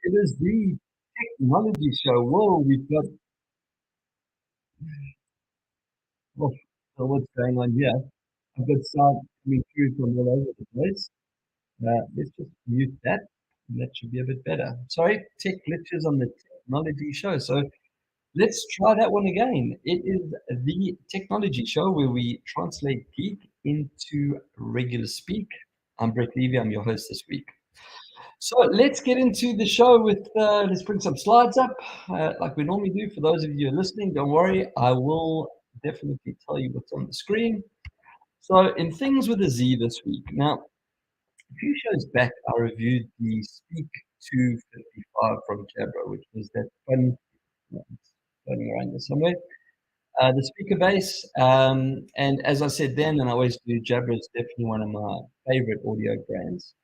It is the technology show. Whoa, we've got, oh, so what's going on here? I've got sound coming through from all over the place. Let's just mute that. That should be a bit better. Sorry, tech glitches on the technology show. So let's try that one again. It is the technology show where we translate geek into regular speak. I'm Brett Levy. I'm your host this week. So let's get into the show with, let's bring some slides up like we normally do. For those of you who are listening, don't worry, I will definitely tell you what's on the screen. So in Things with a Z this week. Now, a few shows back, I reviewed the Speak 255 from Jabra, which was that fun, it's floating around there somewhere, the speaker base. And as I said then, and I always do, Jabra is definitely one of my favorite audio brands.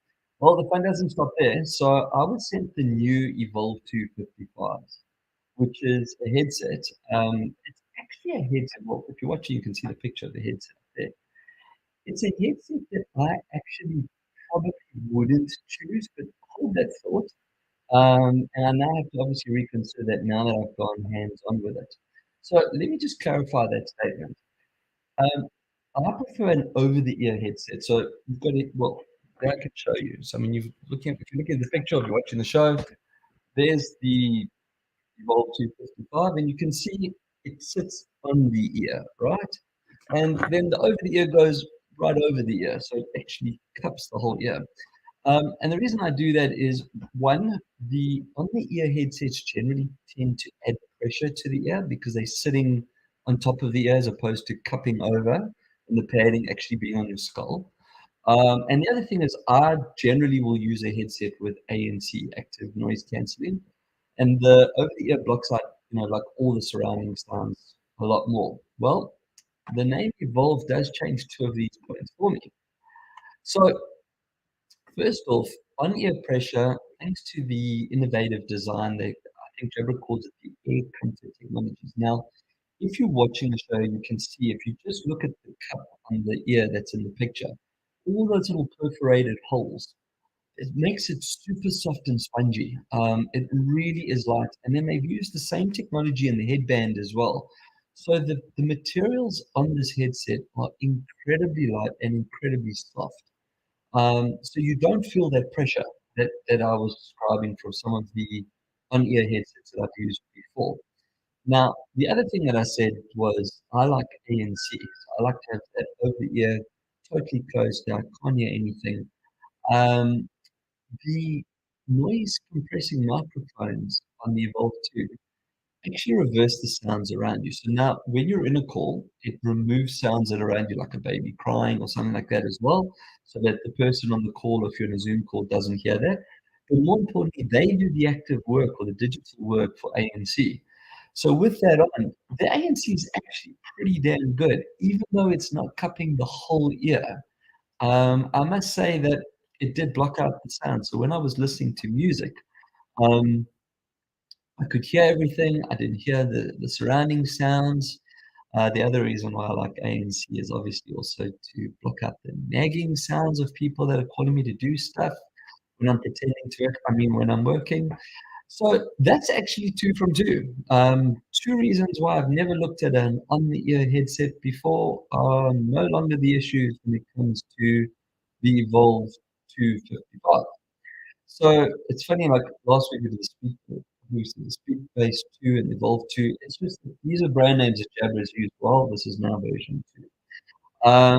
Well, the fun doesn't stop there. So I was sent the new Evolve2 55s, which is a headset. It's actually a headset. Well, if you're watching, you can see the picture of the headset there. It's a headset that I actually probably wouldn't choose, but hold that thought. And I now have to obviously reconsider that now that I've gone hands-on with it. So let me just clarify that statement. Um, I prefer an over-the-ear headset. So you've got it. Well, there I can show you. So I mean, if you're looking at the picture, if you're watching the show, there's the Evolve 255, and you can see it sits on the ear, right? And then the over the ear goes right over the ear, so it actually cups the whole ear. And the reason I do that is one, the on the ear headsets generally tend to add pressure to the ear because they're sitting on top of the ear as opposed to cupping over and the padding actually being on your skull. And the other thing is I generally will use a headset with ANC, active noise cancelling, and the over the ear blocks out, like all the surrounding sounds a lot more. Well, the name Evolve does change two of these points for me. So first off, on-ear pressure, thanks to the innovative design that I think Jabra calls it the air comfort technologies. Now, if you're watching the show, you can see if you just look at the cup on the ear that's in the picture, all those little perforated holes, it makes it super soft and spongy. It really is light. And then they've used the same technology in the headband as well. So the materials on this headset are incredibly light and incredibly soft. So you don't feel that pressure that I was describing for some of the on-ear headsets that I've used before. Now, the other thing that I said was I like ANC. So I like to have that over the ear, totally closed. Now I can't hear anything. Um, the noise compressing microphones on the Evolve 2 actually reverse the sounds around you. So now when you're in a call, it removes sounds that are around you, like a baby crying or something like that as well, so that the person on the call, if you're in a Zoom call, doesn't hear that. But more importantly, they do the active work or the digital work for ANC. So with that on, the ANC is actually pretty damn good, even though it's not cupping the whole ear. I must say that it did block out the sound. So when I was listening to music, um, I could hear everything. I didn't hear the surrounding sounds. The other reason why I like ANC is obviously also to block out the nagging sounds of people that are calling me to do stuff when I'm pretending to work. I mean, when I'm working. So that's actually two from two. Two reasons why I've never looked at an on-the-ear headset before are no longer the issues when it comes to the Evolve 255. So it's funny, like last week we did the Speak Base 2 and Evolve 2. It's just these are brand names that Jabra has used well. This is now version 2. I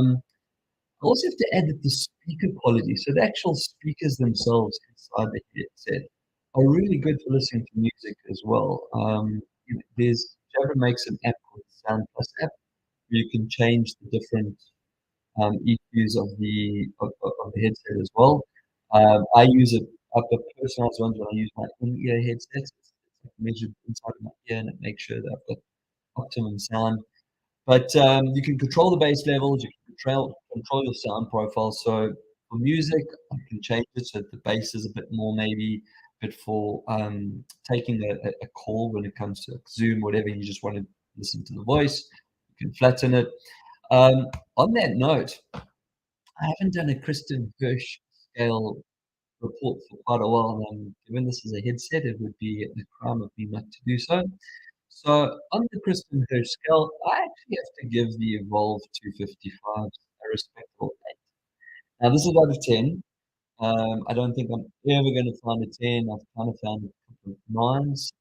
also have to add that the speaker quality, so the actual speakers themselves inside the headset, are really good for listening to music as well. There's Jabra makes an app called Sound Plus app where you can change the different EQs of the headset as well. I use it. I've got personalized ones when I use my in-ear headsets. It's measured inside of my ear and it makes sure that I've got optimum sound. But you can control the bass levels, you can control your sound profile. So for music, I can change it so that the bass is a bit more maybe, but for taking a call when it comes to Zoom, whatever, you just want to listen to the voice, you can flatten it. On that note, I haven't done a Kristen Hirsch scale report for quite a while, and given this is a headset, it would be a crime of me not to do so. So on the Kristen Hirsch scale, I actually have to give the Evolve 255 a respectable 8. Now this is out of 10. I don't think I'm ever going to find a 10. I've kind of found a couple of nines.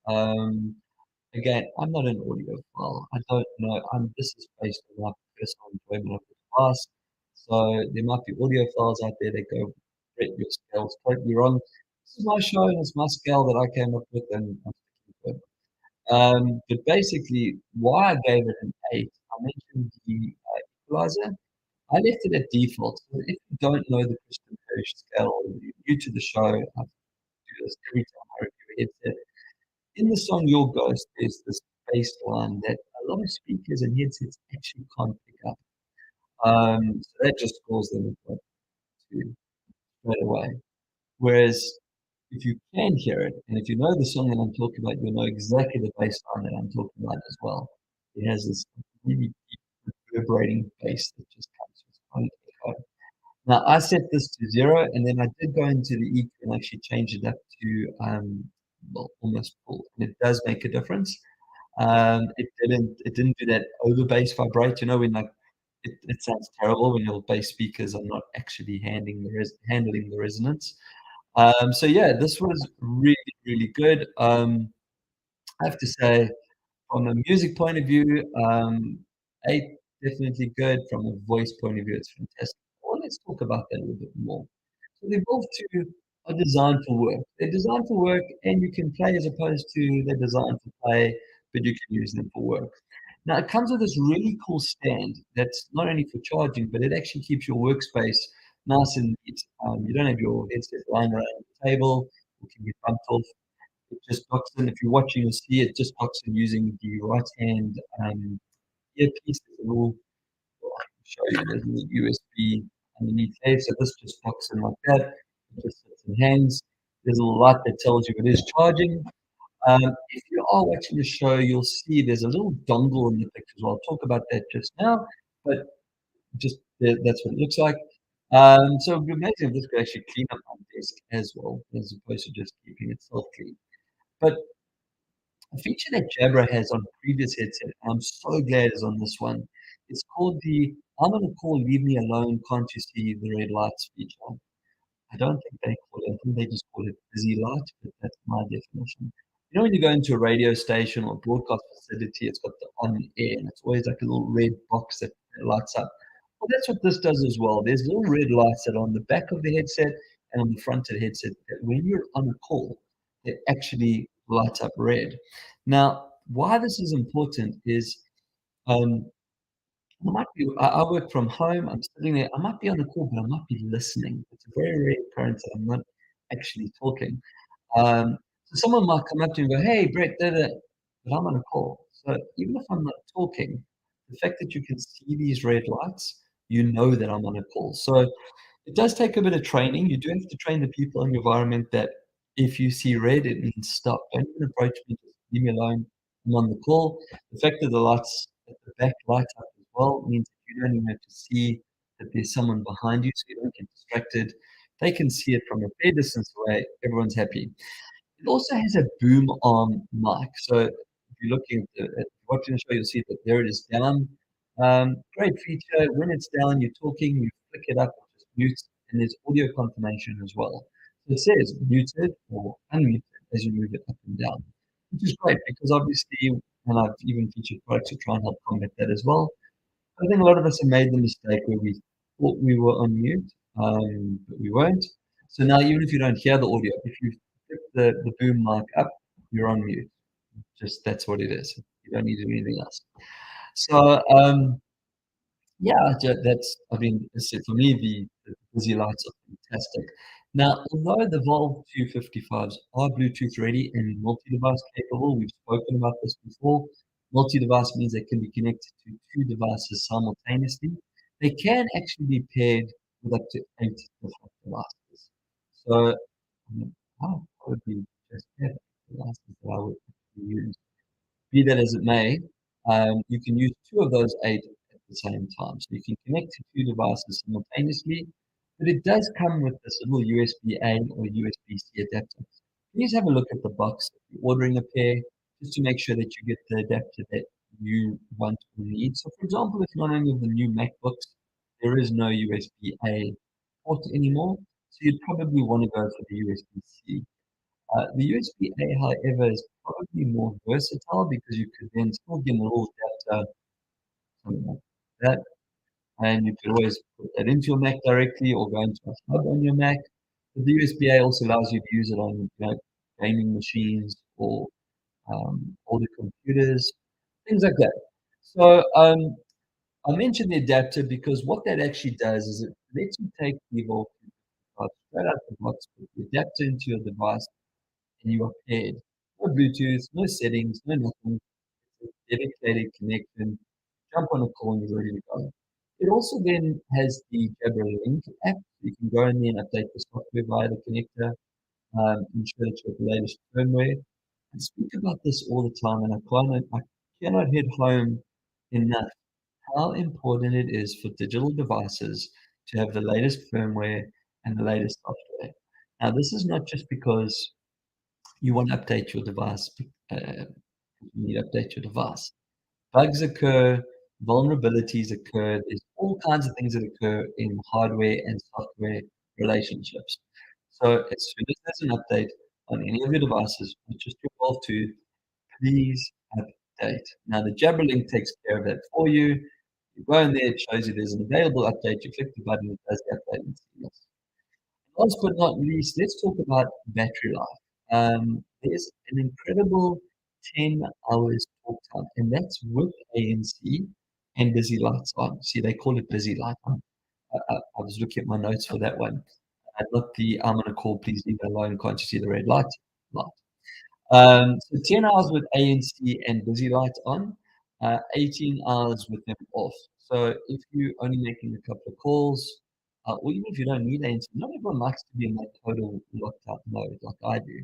Again, I'm not an audiophile. I don't know. This is based on my personal enjoyment of the class. So there might be audiophiles out there that go, Brett, your scale's totally wrong. This is my show and it's my scale that I came up with and I'm sticking to it. But basically, why I gave it an 8, I mentioned the equalizer. I left it at default. So if you don't know the Christian Parish scale or you're new to the show, I do this every time I review a headset. In the song Your Ghost, there's this bass line that a lot of speakers and headsets actually can't pick up. So that just scores them a 2 straight away. Whereas if you can hear it, and if you know the song that I'm talking about, you'll know exactly the bass line that I'm talking about as well. It has this really deep reverberating bass that just comes with its own echo. Now I set this to 0, and then I did go into the EQ and actually change it up to well, almost full. And it does make a difference. It didn't do that over bass vibrate. You know, when like it sounds terrible when your bass speakers are not actually handling the resonance. So yeah, this was really, really good. I have to say, from a music point of view, 8 definitely good. From a voice point of view, it's fantastic. Well, let's talk about that a little bit more. So the Evolve 2 are designed for work. They're designed for work, and you can play as opposed to they're designed to play, but you can use them for work. Now it comes with this really cool stand that's not only for charging, but it actually keeps your workspace nice and neat. You don't have your headset lying around the table, it can get bumped off. It just docks in. If you're watching, you'll see it just docks in using the right hand earpiece. There's a little, well, I can show you, there's a little USB underneath there. So this just docks in like that. It just sits and hangs. There's a little light that tells you it is charging. If you are watching the show, you'll see there's a little dongle in the picture as well. I'll talk about that just now, but just that's what it looks like. So it'd be amazing if this could actually clean up my desk as well, as opposed to just keeping itself clean. But a feature that Jabra has on previous headset, and I'm so glad is on this one, it's called the I'm on a call, leave me alone, can't you see the red lights feature. I don't think they call it, I think they just call it busy light, but that's my definition. You know, when you go into a radio station or broadcast facility, it's got the on air, and it's always like a little red box that lights up. Well, that's what this does as well. There's little red lights that are on the back of the headset and on the front of the headset that when you're on a call, they actually light up red. Now, why this is important is um, I work from home. I'm sitting there. I might be on the call, but I might be listening. It's a very rare occurrence that I'm not actually talking. So someone might come up to you and go, "Hey, Brett," but I'm on a call. So even if I'm not talking, the fact that you can see these red lights, you know that I'm on a call. So it does take a bit of training. You do have to train the people in your environment that if you see red, it means stop. Don't even approach me. Just leave me alone. I'm on the call. The fact that the lights at the back light up as well means that you don't even have to see that there's someone behind you, so you don't get distracted. They can see it from a fair distance away. Everyone's happy. It also has a boom arm mic. So if you're looking at watching the show, you'll see that there it is down. Great feature. When it's down, you're talking, you flick it up, it just mutes, and there's audio confirmation as well. So it says muted or unmuted as you move it up and down, which is great because obviously, and I've even featured products to try and help combat that as well. I think a lot of us have made the mistake where we thought we were on mute, but we weren't. So now, even if you don't hear the audio, if you flip the boom mic up, you're on mute. Just that's what it is. You don't need to do anything else. So, yeah, that's, I mean, as I said, for me, the busy lights are fantastic. Now, although the Volve 255s are Bluetooth ready and multi-device capable, we've spoken about this before. Multi-device means they can be connected to 2 devices simultaneously. They can actually be paired with up to 8 different devices. So, I mean, how would be just 8 devices that I would use? Be that as it may, you can use 2 of those 8 at the same time. So you can connect to 2 devices simultaneously. but it does come with this little USB-A or USB-C adapter. Please have a look at the box if you're ordering a pair, just to make sure that you get the adapter that you want or need. So, for example, if you're on any of the new MacBooks, there is no USB-A port anymore, so you'd probably want to go for the USB-C. The USB-A, however, is probably more versatile because you could then still get a little adapter, something like that, and you could always put that into your Mac directly or go into a hub on your Mac. But the USB-A also allows you to use it on, gaming machines or older computers, things like that. So I mentioned the adapter because what that actually does is it lets you take the Evolve straight out the box, put the adapter into your device, and you are paired. No Bluetooth, no settings, no nothing. It's a dedicated connection. Jump on a call and you're ready to go. It also then has the Jabra Link app. You can go in there and update the software via the connector, ensure that you have the latest firmware. I speak about this all the time, and I cannot hit home enough how important it is for digital devices to have the latest firmware and the latest software. Now, this is not just because you want to update your device, you need to update your device. Bugs occur, vulnerabilities occur, there's all kinds of things that occur in hardware and software relationships. So as soon as there's an update on any of your devices, not just your Evolve2, please update. Now the Jabra link takes care of that for you. You go in there, it shows you there's an available update, you click the button, it does the update and seamless. Last but not least, let's talk about battery life. There's an incredible 10 hours talk time, and that's with ANC and busy lights on. See, they call it busy light on. I was looking at my notes for that one. Not the I'm on a call, please leave it alone. Can't you see the red light? So 10 hours with ANC and busy lights on, 18 hours with them off. So if you're only making a couple of calls, or even if you don't need ANC, not everyone likes to be in that total locked out mode like I do.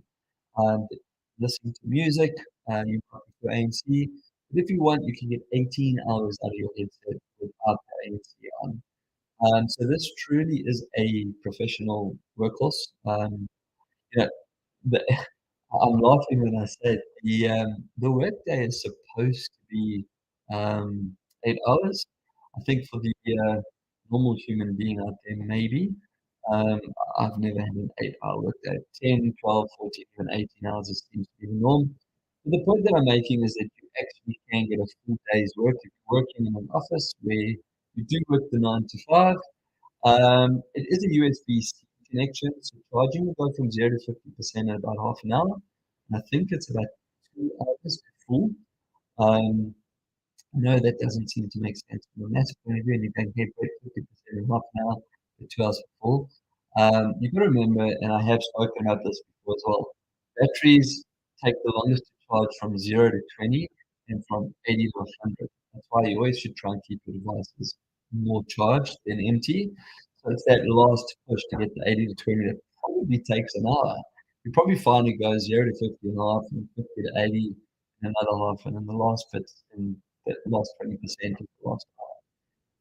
But listening to music, you might prefer ANC. But if you want, you can get 18 hours out of your headset without the ANC on. So this truly is a professional workhorse. You know, the, I'm laughing when I say it. The workday is supposed to be 8 hours. I think for the normal human being out there, maybe. Um, I've never had an 8 hour workday. 10, 12, 14, even 18 hours seems to be the norm. But the point that I'm making is that you actually can get a full day's work if you're working in an office where you do work the 9 to 5. It is a USB-C connection, so charging will go from 0 to 50% in about half an hour. And I think it's about 2 hours to full. Um, no, that doesn't seem to make sense from a maths point of view, and you can get 50% in half an hour for 2 hours to full. You've got to remember, and I have spoken about this before as well, batteries take the longest to charge from 0 to 20 and from 80 to 100. That's why you always should try and keep your devices more charged than empty. So it's that last push to get the 80 to 20 that probably takes an hour. You probably find it goes 0 to 50 and a half, and 50 to 80 and another half, and then the last bit in the last 20% of the last hour.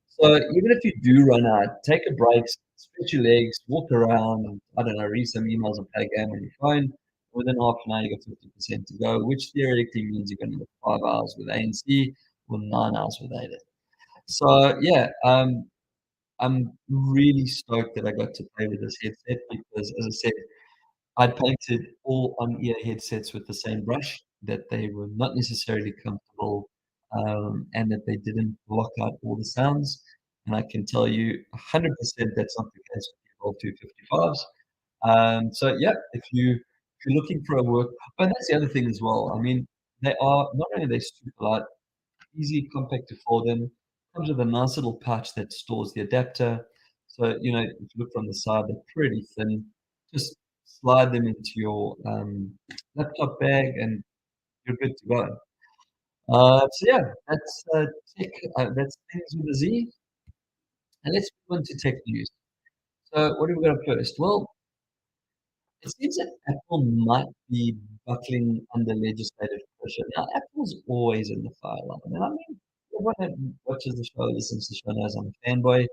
So even if you do run out, take a break, stretch your legs, walk around, I don't know, read some emails and play a game on your phone. Within half an hour, you got 50% to go, which theoretically means you're going to get 5 hours with ANC or 9 hours with ADA. So yeah, I'm really stoked that I got to play with this headset because, as I said, I painted all on-ear headsets with the same brush, that they were not necessarily comfortable, and that they didn't block out all the sounds. And I can tell you 100% that's not the case with the Evolve 255s. So yeah, if you're looking for a work, and that's the other thing as well. I mean, they are not only are they super light, easy, compact to fold in. Comes with a nice little pouch that stores the adapter. So, if you look from the side, they're pretty thin. Just slide them into your laptop bag and you're good to go. So yeah, that's tech. That's things with a Z. And let's move on to tech news. So what have we got up first? Well, it seems that Apple might be buckling under legislative pressure. Now, Apple's always in the fire line. And I mean, everyone that watches the show, listens to the show knows I'm a fanboy.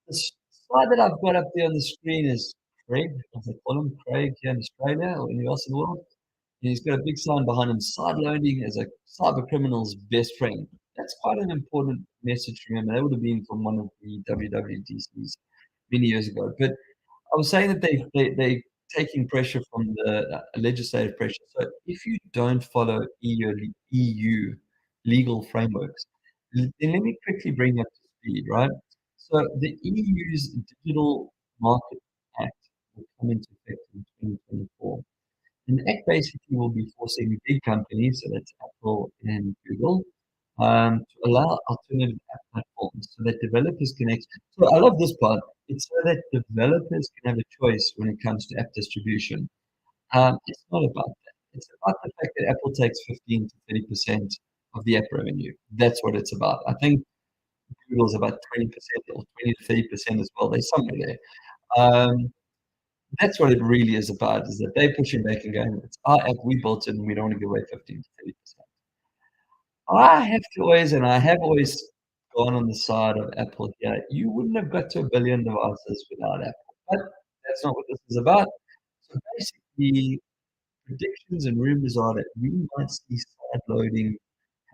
This slide that I've got up there on the screen is Craig, as they call him, Craig here in Australia or anywhere else in the world. And he's got a big sign behind him, side loading as a cyber criminal's best friend. That's quite an important message to remember. That would have been from one of the WWDCs many years ago. But I was saying that they taking pressure from the legislative pressure. So if you don't follow EU legal frameworks, then let me quickly bring up to speed, right? So the EU's Digital Market Act will come into effect in 2024. And the act basically will be forcing big companies, so that's Apple and Google, to allow alternative app platforms so that developers can actually. So I love this part. It's so that developers can have a choice when it comes to app distribution. It's not about that. It's about the fact that Apple takes 15 to 30% of the app revenue. That's what it's about. I think Google's about 20% or 20 to 30% as well. They're somewhere there. Um, that's what it really is about, is that they're pushing back and going, it's our app, we built it, and we don't want to give away 15 to 30%. I have to always, and I have always gone on the side of Apple here. You wouldn't have got to 1 billion devices without Apple. But that's not what this is about. So basically, predictions and rumors are that we might see side loading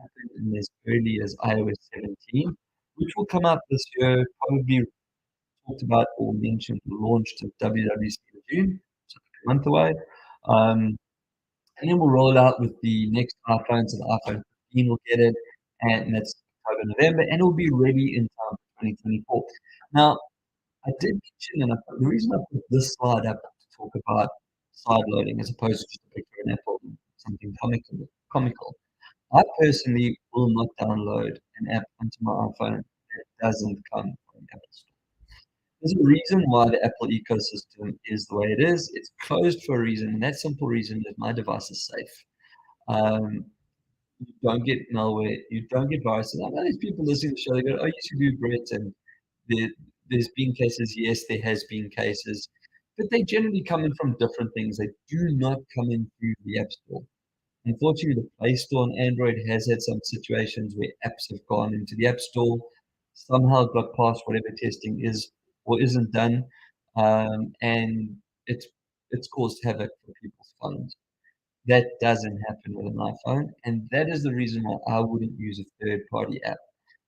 happen in as early as iOS 17, which will come out this year, probably talked about or mentioned, launched at WWDC in June, so a month away. Um, and then we'll roll it out with the next iPhone, so the iPhone 15 will get it, and that's October, November, and it'll be ready in time for 2024. Now, I did mention, and the reason I put this slide up to talk about side loading as opposed to just a picture of an Apple, something comical. I personally will not download an app onto my iPhone that doesn't come from Apple Store. There's a reason why the Apple ecosystem is the way it is. It's closed for a reason, and that simple reason is my device is safe. Um, you don't get malware, you don't get viruses. I know there's people listening to the show, they go, oh, yes, you do, Brett, and there, there's been cases. Yes, there has been cases, but they generally come in from different things. They do not come in through the App Store. Unfortunately, the Play Store on Android has had some situations where apps have gone into the App Store, somehow got past whatever testing is or isn't done, and it's caused havoc for people's phones. That doesn't happen with an iPhone, and that is the reason why I wouldn't use a third-party app.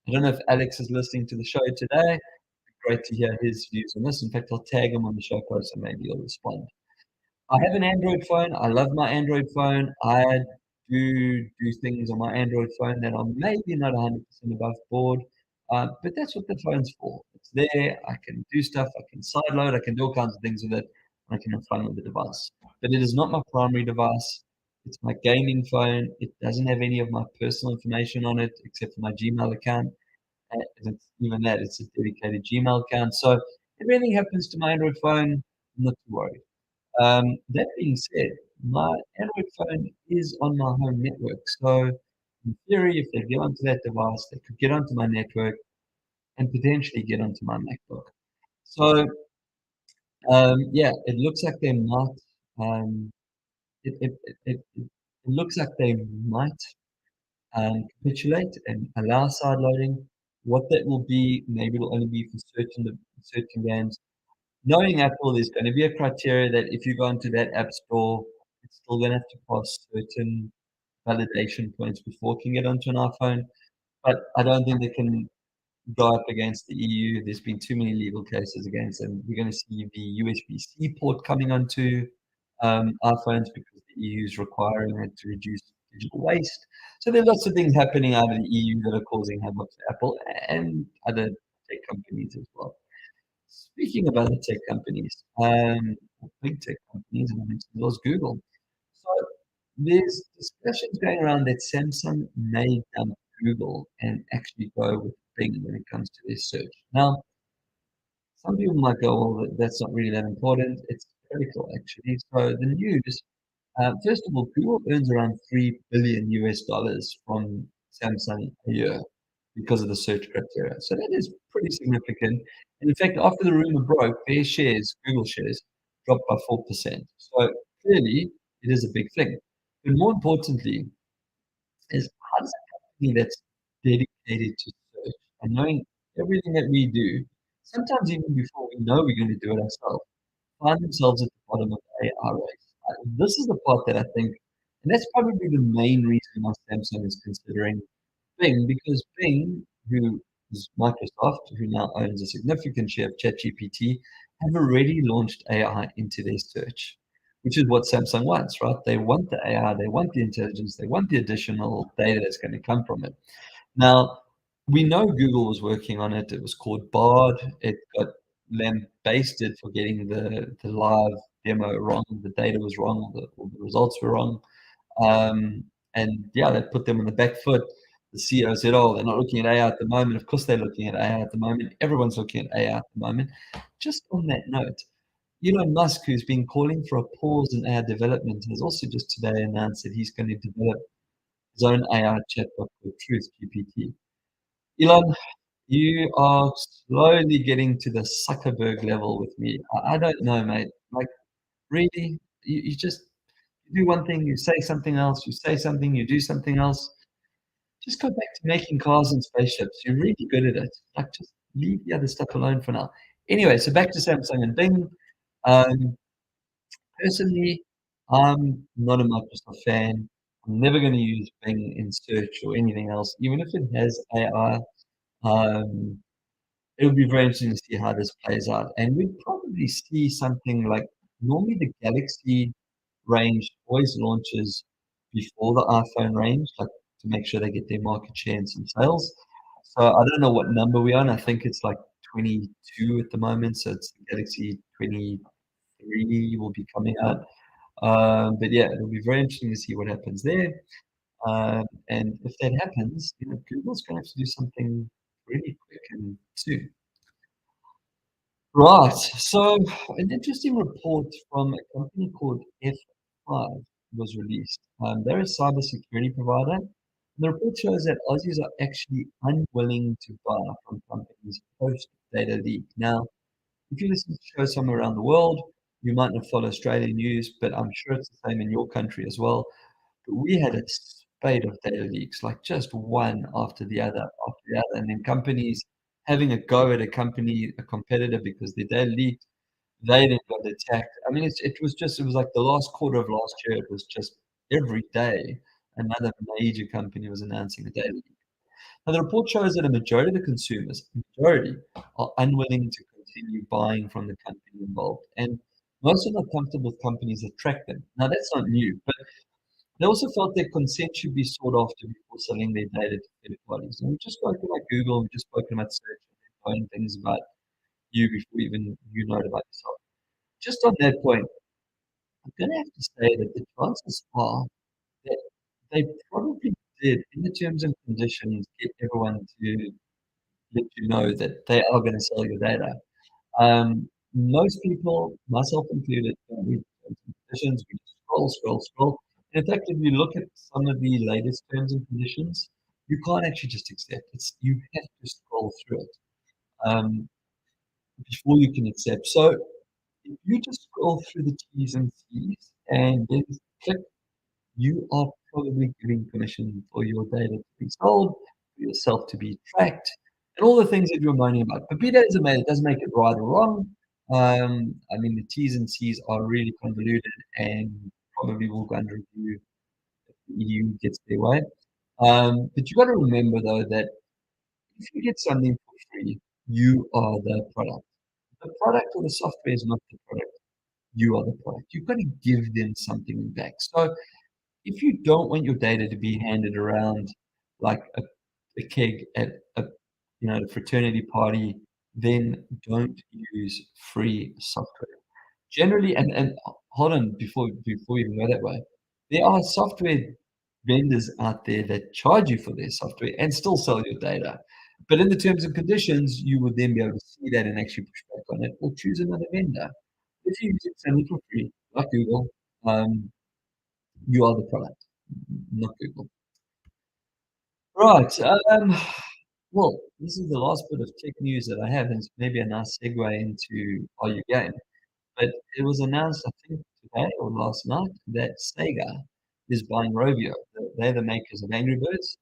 I don't know if Alex is listening to the show today. Great to hear his views on this. In fact, I'll tag him on the show post and maybe he'll respond. I have an Android phone. I love my Android phone. I do things on my Android phone that are maybe not 100% above board, but that's what the phone's for. It's there. I can do stuff. I can sideload. I can do all kinds of things with it. I can have fun with the device. But it is not my primary device. It's my gaming phone. It doesn't have any of my personal information on it except for my Gmail account. And it's, even that, it's a dedicated Gmail account. So if anything happens to my Android phone, I'm not too worried. That being said, my Android phone is on my home network. So, in theory, if they get onto that device, they could get onto my network and potentially get onto my MacBook. So, yeah, it looks like they might. Um, it looks like they might capitulate and allow side loading. What that will be, maybe it'll only be for certain games. Knowing Apple, there's going to be a criteria that if you go into that app store, it's still going to have to pass certain validation points before it can get onto an iPhone. But I don't think they can go up against the EU. There's been too many legal cases against them. We're going to see the USB-C port coming onto iPhones because the EU is requiring it to reduce digital waste. So there are lots of things happening out of the EU that are causing havoc to Apple and other tech companies as well. Speaking of other tech companies, big tech companies, and I mentioned those Google. So there's discussions going around that Samsung may dump Google and actually go with Bing when it comes to their search. Now, some people might go, well, that's not really that important. It's critical, actually. So the news, first of all, Google earns around 3 billion US dollars from Samsung a year because of the search criteria. So that is pretty significant. And in fact, after the rumor broke, their shares, Google shares, dropped by 4%. So clearly, it is a big thing. But more importantly, is how does a company that's dedicated to search and knowing everything that we do sometimes even before we know we're going to do it ourselves, find themselves at the bottom of the AI race. This is the part that I think, and that's probably the main reason why Samsung is considering Bing, because Bing, who is Microsoft, who now owns a significant share of ChatGPT, have already launched AI into their search, which is what Samsung wants, right? They want the AI, they want the intelligence, they want the additional data that's going to come from it. Now, we know Google was working on it. It was called Bard. It got lambasted for getting the live demo wrong. The data was wrong. All the results were wrong. And yeah, that put them on the back foot. The CEO said, "Oh, they're not looking at AI at the moment." Of course, they're looking at AI at the moment. Everyone's looking at AI at the moment. Just on that note, Elon Musk, who's been calling for a pause in AI development, has also just today announced that he's going to develop his own AI chatbot called Truth GPT. Elon, you are slowly getting to the Zuckerberg level with me. I don't know, mate. Like, really? You just do one thing, you say something else, you say something, you do something else. Just go back to making cars and spaceships. You're really good at it. Like, just leave the other stuff alone for now. Anyway, so back to Samsung and Bing. Um, Personally, I'm not a Microsoft fan. I'm never going to use Bing in search or anything else, even if it has AI. Um, It'll be very interesting to see how this plays out. And we'd probably see something like normally the Galaxy range always launches before the iPhone range, like to make sure they get their market share and some sales. So I don't know what number we're on. I think it's like 22 at the moment. So it's Galaxy 23 will be coming out. But yeah, it'll be very interesting to see what happens there. And if that happens, Google's going to have to do something really quick and soon. Right. So an interesting report from a company called F5 was released. They're a cybersecurity provider. The report shows that Aussies are actually unwilling to buy from companies post data leak. Now, if you listen to shows somewhere around the world, you might not follow Australian news, but I'm sure it's the same in your country as well. But we had a spate of data leaks, like just one after the other, and then companies having a go at a competitor because their data leaked, they then got attacked. I mean, it was like the last quarter of last year, it was just every day another major company was announcing a data leak. Now, the report shows that a majority of the consumers, majority, are unwilling to continue buying from the company involved, and most are not comfortable with companies that track them. Now, that's not new, but they also felt that consent should be sought after before selling their data to third parties. And we've just spoken about Google, we've just spoken about search and knowing things about you before even you know it about yourself. Just on that point, I'm going to have to say that the chances are that they probably did, in the terms and conditions, get everyone to let you know that they are going to sell your data. Most people, myself included, don't read terms and conditions. We just scroll, scroll, scroll. And in fact, if you look at some of the latest terms and conditions, you can't actually just accept it. You have to scroll through it um, before you can accept. So if you just scroll through the T's and C's and then click, you are probably giving permission for your data to be sold, for yourself to be tracked, and all the things that you're moaning about. But be that as it may, it doesn't make it right or wrong. I mean, the T's and C's are really convoluted and probably will go under review if the EU gets their way. But you've got to remember, though, that if you get something for free, you are the product. The product or the software is not the product. You are the product. You've got to give them something back. So if you don't want your data to be handed around like a keg at a fraternity party, then don't use free software. Generally, and hold on before you even go that way, there are software vendors out there that charge you for their software and still sell your data. But in the terms and conditions, you would then be able to see that and actually push back on it or choose another vendor. If you use it something for free, like Google, um, you are the product, not Google. Right. Well, this is the last bit of tech news that I have, and it's maybe a nice segue into Are You Game? But it was announced, I think, today or last night that Sega is buying Rovio. They're the makers of Angry Birds.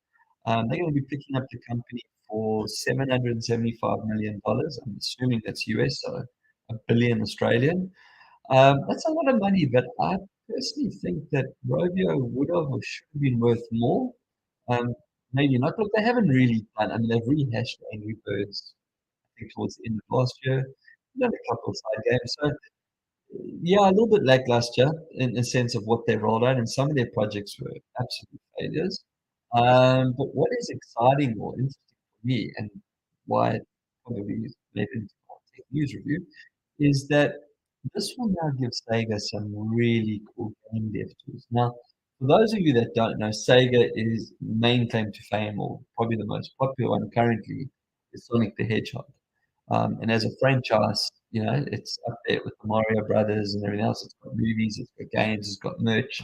They're going to be picking up the company for $775 million. I'm assuming that's US, so a billion Australian. That's a lot of money, but I personally think that Rovio would have or should have been worth more. Um, Maybe not. Look, they haven't really done. I mean, they've rehashed Angry Birds, I think, towards the end of last year. They've done a couple of side games. So yeah, a little bit lackluster in the sense of what they rolled out, and some of their projects were absolute failures. But what is exciting or interesting for me, and why it probably made into our tech news review, is that this will now give Sega some really cool game dev tools. Now, for those of you that don't know, Sega is main claim to fame, or probably the most popular one currently, is Sonic the Hedgehog. And as a franchise, it's up there with the Mario Brothers and everything else. It's got movies, it's got games, it's got merch.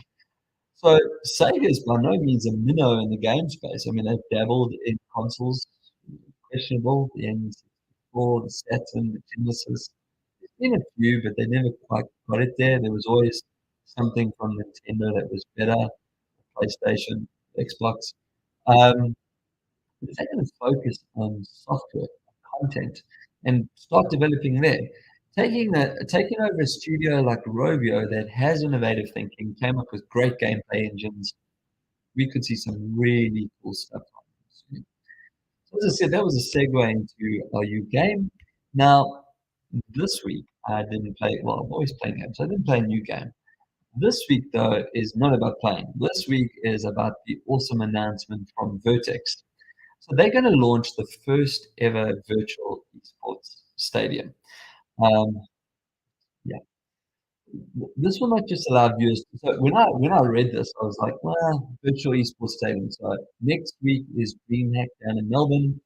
So Sega is by no means a minnow in the game space. I mean, they've dabbled in consoles, questionable, the N64, the Saturn, the Genesis. There's been a few, but they never quite got it there. There was always something from Nintendo that was better, PlayStation, Xbox. Um, if they're going to focus on software content and start developing there, taking over a studio like Rovio that has innovative thinking, came up with great gameplay engines, we could see some really cool stuff. So as I said, that was a segue into our U game. Now, this week I didn't play. Well, I'm always playing games. So I didn't play a new game. This week, though, is not about playing. This week is about the awesome announcement from Vertex. So they're going to launch the first ever virtual esports stadium. Um, yeah, this will not just allow viewers. So when I read this, I was like, well, virtual esports stadium. So next week is DreamHack down in Melbourne.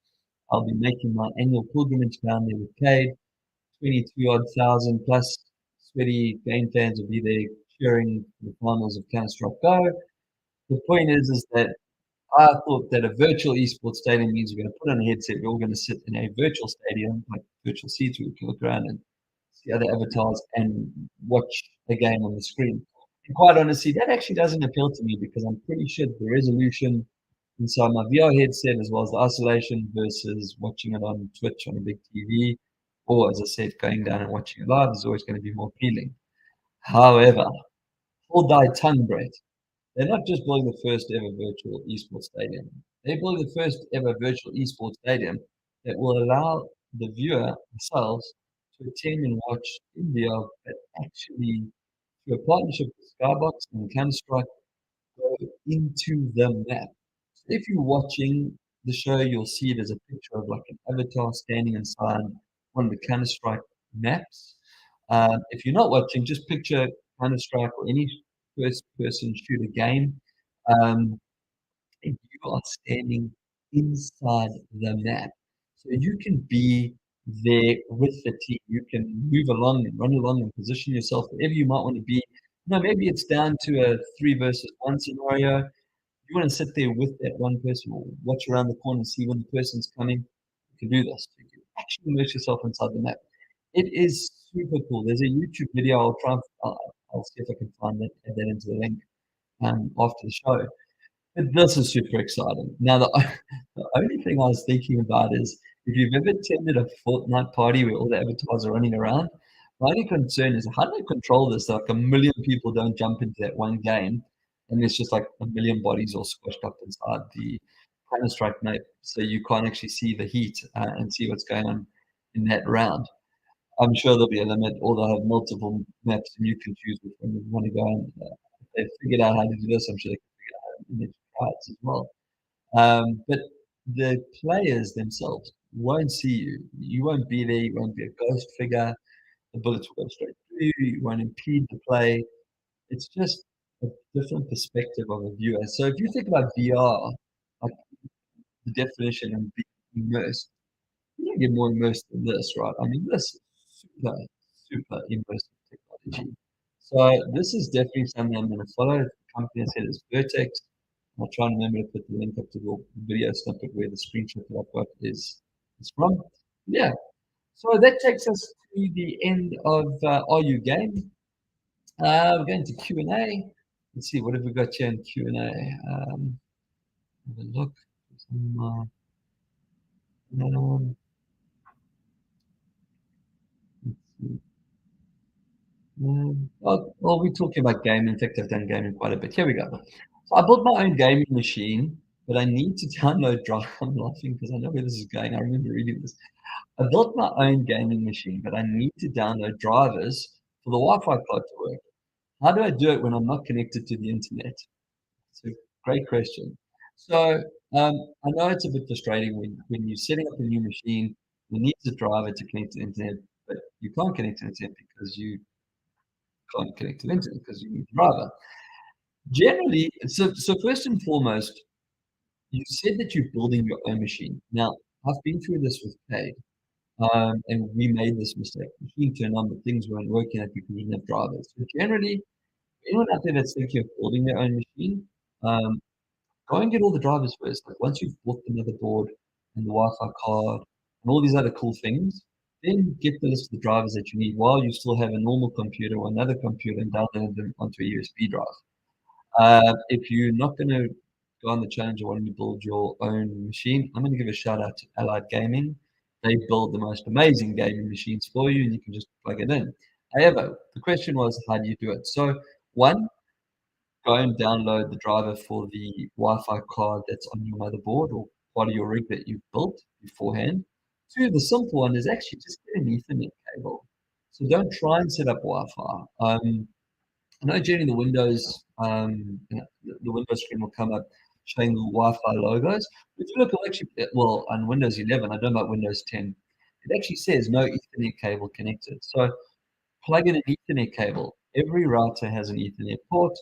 I'll be making my annual pilgrimage down there with Cade. 22 odd thousand plus sweaty game fans will be there cheering for the finals of Counter Strike Go. The point is that I thought that a virtual esports stadium means we're going to put on a headset, we're all going to sit in a virtual stadium, like virtual seats, where we can look around and see other avatars and watch a game on the screen. And quite honestly, that actually doesn't appeal to me because I'm pretty sure the resolution inside my VR headset, as well as the isolation versus watching it on Twitch on a big TV, or as I said, going down and watching it live is always going to be more appealing. However, hold thy tongue, Brett. They're not just building the first ever virtual esports stadium. They're building the first ever virtual esports stadium that will allow the viewer themselves to attend and watch in VR, but actually through a partnership with Skybox and Counter Strike go into the map. So if you're watching the show, you'll see it as a picture of like an avatar standing inside one of the Counter Strike maps. If you're not watching, just picture Counter Strike or any first person shooter game. Um, and you are standing inside the map. So you can be there with the team. You can move along and run along and position yourself wherever you might want to be. Maybe it's down to a 3 versus 1 scenario. You want to sit there with that one person or watch around the corner and see when the person's coming. You can do this. You can actually immerse yourself inside the map. It is super cool. There's a YouTube video. I'll see if I can find that, add that into the link after the show. This is super exciting. Now, the only thing I was thinking about is if you've ever attended a Fortnite party where all the avatars are running around, my only concern is how do I control this so like a million people don't jump into that one game and there's just like a million bodies all squashed up inside the Counter Strike map so you can't actually see the heat and see what's going on in that round. I'm sure there'll be a limit, or they'll have multiple maps and you can choose which one you want to go on. If they've figured out how to do this, I'm sure they can figure out how to image cards as well. But the players themselves won't see you. You won't be there. You won't be a ghost figure. The bullets will go straight through you. You won't impede the play. It's just a different perspective of a viewer. So if you think about VR, like the definition and being immersed, you can get more immersed than this, right? I mean, this is super, super immersive technology. So this is definitely something I'm going to follow. The company I said is Vertex. I'll try and remember to put the link up to the video snippet where the screenshot that I've got is from. Yeah. So that takes us to the end of RU Game. We're going to Q&A. Let's see, what have we got here in Q&A? Have a look. Um, let's see. Well, we're talking about gaming. In fact, I've done gaming quite a bit. Here we go. So I built my own gaming machine, but I need to download drive. I'm laughing because I know where this is going. I remember reading this. I built my own gaming machine, but I need to download drivers for the Wi-Fi card to work. How do I do it when I'm not connected to the internet? It's a great question. So I know it's a bit frustrating when you're setting up a new machine, you need the driver to connect to the internet, but you can't connect to the internet because you can't connect to the internet because you need the driver. Generally, so first and foremost, you said that you're building your own machine. Now, I've been through this with Cade, and we made this mistake. Machine turned on, but things weren't working out because we didn't have drivers. So generally, anyone out there that's thinking of building their own machine, um, go and get all the drivers first. Like once you've bought the motherboard and the Wi-Fi card and all these other cool things, then get the list of the drivers that you need while you still have a normal computer or another computer and download them onto a USB drive. If you're not going to go on the challenge of wanting to build your own machine, I'm going to give a shout out to Allied Gaming. They build the most amazing gaming machines for you, and you can just plug it in. However, the question was, how do you do it? So, one, go and download the driver for the Wi-Fi card that's on your motherboard or part of your rig that you've built beforehand. Two, the simple one is actually just get an Ethernet cable. So don't try and set up Wi-Fi. I know generally the Windows screen will come up showing the Wi-Fi logos. But if you look, actually, well, on Windows 11, I don't know about Windows 10, it actually says no Ethernet cable connected. So plug in an Ethernet cable. Every router has an Ethernet port.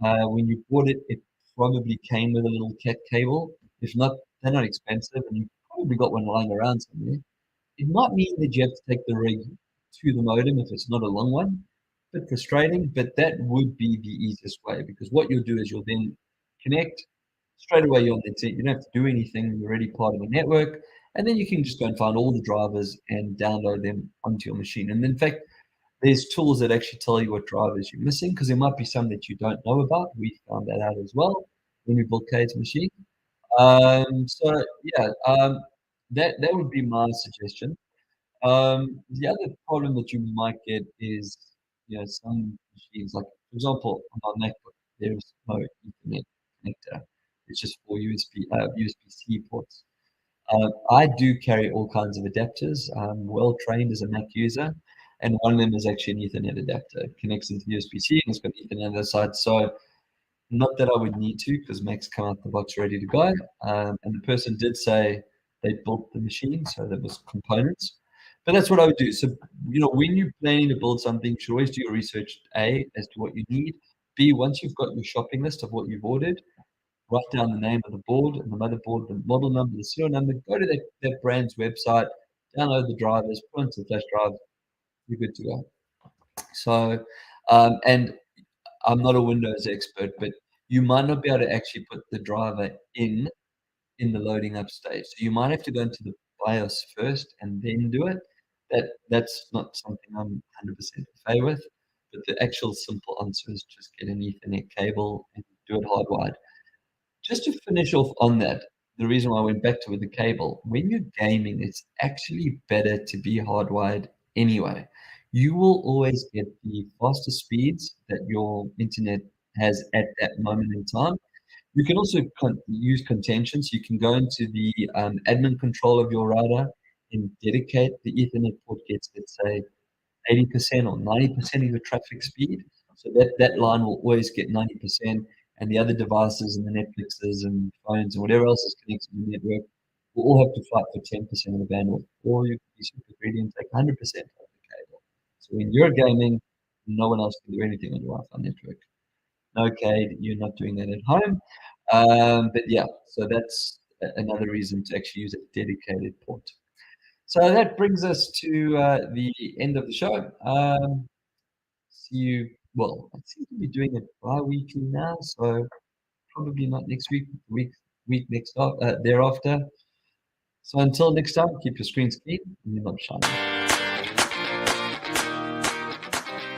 When you bought it, it probably came with a little cat cable. If not, they're not expensive, and you've probably got one lying around somewhere. It might mean that you have to take the rig to the modem if it's not a long one. Bit frustrating, but that would be the easiest way because what you'll do is you'll then connect straight away. You're on the internet. You don't have to do anything. You're already part of the network, and then you can just go and find all the drivers and download them onto your machine. And in fact, there's tools that actually tell you what drivers you're missing because there might be some that you don't know about. We found that out as well when we built Cade's machine. So yeah, that would be my suggestion. The other problem that you might get is, some machines, like for example, on our MacBook, there is no Ethernet connector. It's just for USB-C ports. I do carry all kinds of adapters. I'm well trained as a Mac user, and one of them is actually an Ethernet adapter. It connects into USB-C and it's got Ethernet on the other side. So not that I would need to, because Macs come out the box ready to go. And the person did say they built the machine, so there was components. But that's what I would do. So, when you're planning to build something, you should always do your research, A, as to what you need. B, once you've got your shopping list of what you've ordered, write down the name of the board and the motherboard, the model number, the serial number, go to that brand's website, download the drivers, put into the flash drive, you're good to go. So, and I'm not a Windows expert, but you might not be able to actually put the driver in the loading up stage. So you might have to go into the BIOS first and then do it. That's not something I'm 100% okay with. But the actual simple answer is just get an Ethernet cable and do it hardwired. Just to finish off on that, the reason why I went back to with the cable, when you're gaming, it's actually better to be hardwired anyway. You will always get the faster speeds that your internet has at that moment in time. You can also use contentions. You can go into the admin control of your router and dedicate the Ethernet port gets, let's say, 80% or 90% of your traffic speed. So that line will always get 90%, and the other devices and the Netflixes and phones and whatever else is connected to the network will all have to fight for 10% of the bandwidth. Or you can be super greedy and take 100% of the cable. So when you're gaming, no one else can do anything on your Wi-Fi network. Okay, you're not doing that at home. But yeah, so that's another reason to actually use a dedicated port. So that brings us to the end of the show. See you. Well, I seem to be doing it bi-weekly now, so probably not next week. Week next thereafter. So until next time, keep your screens clean and you're not shining.